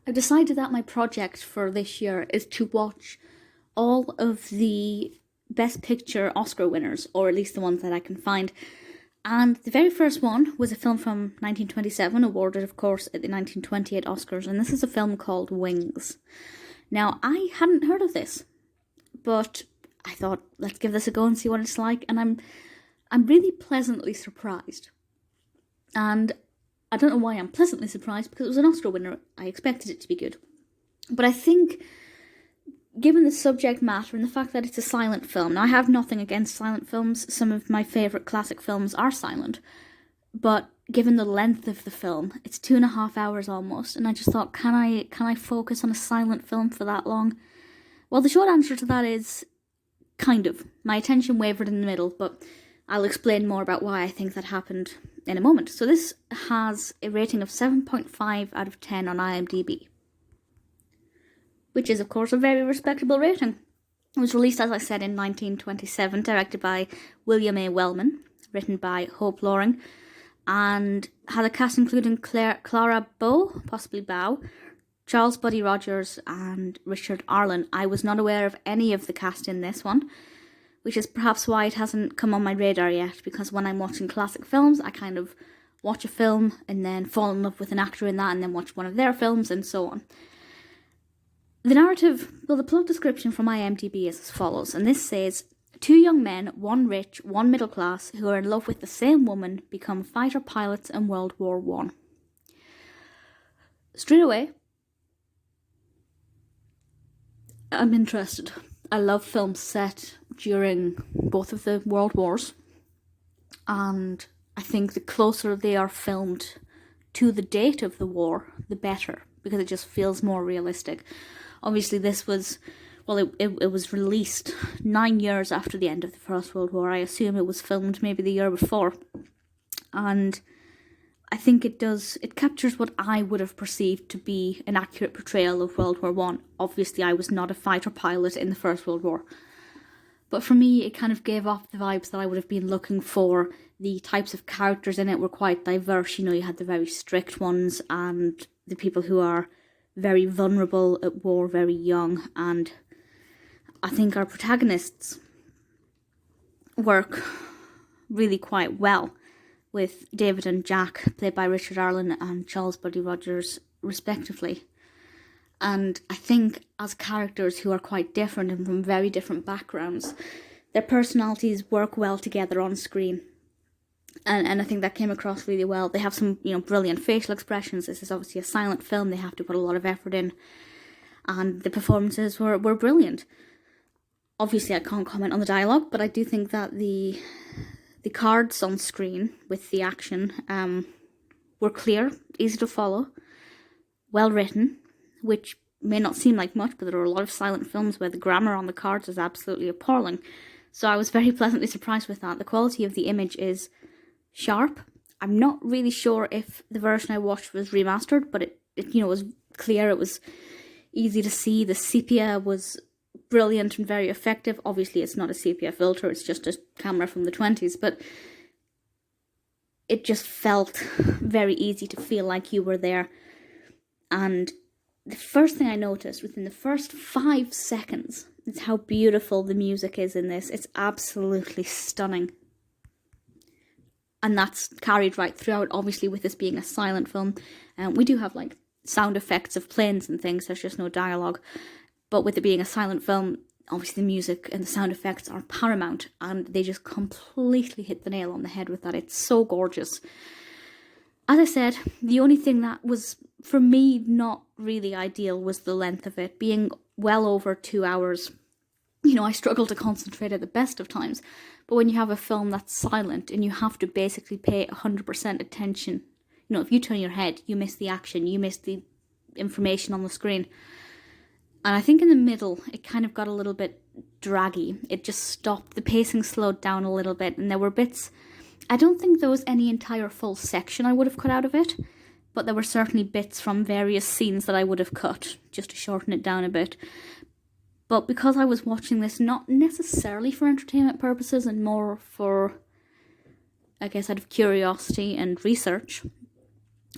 I've decided that my project for this year is to watch all of the Best Picture Oscar winners, or at least the ones that I can find. And the very first one was a film from 1927, awarded, of course, at the 1928 Oscars, and this is a film called Wings. Now, I hadn't heard of this, but I thought, let's give this a go and see what it's like, and I'm really pleasantly surprised. And I don't know why I'm pleasantly surprised, because it was an Oscar winner. I expected it to be good. But I think, given the subject matter and the fact that it's a silent film, now I have nothing against silent films. Some of my favourite classic films are silent. But given the length of the film, it's 2.5 hours almost, and I just thought, can I focus on a silent film for that long? Well, the short answer to that is, kind of. My attention wavered in the middle, but I'll explain more about why I think that happened in a moment. So this has a rating of 7.5 out of 10 on IMDb, which is, of course, a very respectable rating. It was released, as I said, in 1927, directed by William A. Wellman, written by Hope Loring, and had a cast including Clara Bow, possibly Bow, Charles Buddy Rogers, and Richard Arlen. I was not aware of any of the cast in this one, which is perhaps why it hasn't come on my radar yet, because when I'm watching classic films, I kind of watch a film and then fall in love with an actor in that and then watch one of their films and so on. The narrative, well, the plot description from IMDb is as follows, and this says, 2 young men, one rich, one middle class, who are in love with the same woman, become fighter pilots in World War I. Straight away, I'm interested. I love films set during both of the world wars, and I think the closer they are filmed to the date of the war, the better, because it just feels more realistic. Obviously, this was, well, it was released 9 years after the end of the First World War. I assume it was filmed maybe the year before, and I think it captures what I would have perceived to be an accurate portrayal of World War I. Obviously, I was not a fighter pilot in the First World War, but for me, it kind of gave off the vibes that I would have been looking for. The types of characters in it were quite diverse. You know, you had the very strict ones and the people who are very vulnerable at war, very young, and I think our protagonists work really quite well, with David and Jack, played by Richard Arlen and Charles Buddy Rogers, respectively. And I think as characters who are quite different and from very different backgrounds, their personalities work well together on screen. And I think that came across really well. They have some, brilliant facial expressions. This is obviously a silent film. They have to put a lot of effort in. And the performances were brilliant. Obviously, I can't comment on the dialogue, but I do think that the cards on screen with the action were clear, easy to follow, well written, which may not seem like much, but there are a lot of silent films where the grammar on the cards is absolutely appalling. So I was very pleasantly surprised with that. The quality of the image is sharp. I'm not really sure if the version I watched was remastered, but it was clear, it was easy to see. The sepia was brilliant and very effective. Obviously, it's not a sepia filter, it's just a camera from the 20s, but it just felt very easy to feel like you were there. And the first thing I noticed within the first 5 seconds is how beautiful the music is in this. It's absolutely stunning. And that's carried right throughout, obviously, with this being a silent film. We do have, sound effects of planes and things, there's just no dialogue. But with it being a silent film, obviously the music and the sound effects are paramount, and they just completely hit the nail on the head with that. It's so gorgeous. As I said, the only thing that was, for me, not really ideal was the length of it. Being well over 2 hours, I struggle to concentrate at the best of times. But when you have a film that's silent and you have to basically pay 100% attention, if you turn your head, you miss the action, you miss the information on the screen. And I think in the middle, it kind of got a little bit draggy. It just stopped. The pacing slowed down a little bit, and there were bits. I don't think there was any entire full section I would have cut out of it, but there were certainly bits from various scenes that I would have cut, just to shorten it down a bit. But because I was watching this not necessarily for entertainment purposes and more for, I guess, out of curiosity and research,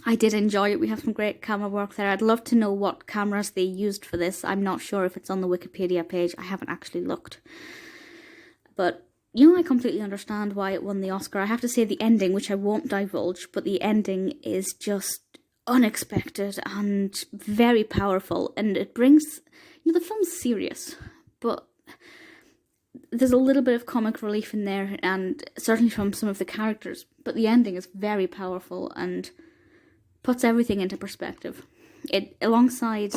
I did enjoy it. We have some great camera work there. I'd love to know what cameras they used for this. I'm not sure if it's on the Wikipedia page. I haven't actually looked. But, I completely understand why it won the Oscar. I have to say the ending, which I won't divulge, but the ending is just unexpected and very powerful. And it brings, the film's serious, but there's a little bit of comic relief in there, and certainly from some of the characters. But the ending is very powerful and puts everything into perspective. It, alongside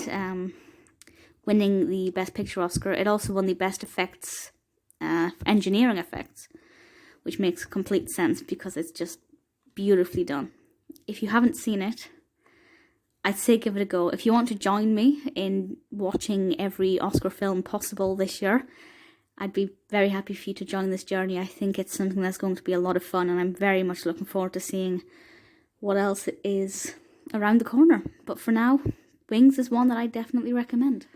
winning the Best Picture Oscar, it also won the Best Effects, engineering effects, which makes complete sense because it's just beautifully done. If you haven't seen it, I'd say give it a go. If you want to join me in watching every Oscar film possible this year, I'd be very happy for you to join this journey. I think it's something that's going to be a lot of fun, and I'm very much looking forward to seeing what else is around the corner. But for now, Wings is one that I definitely recommend.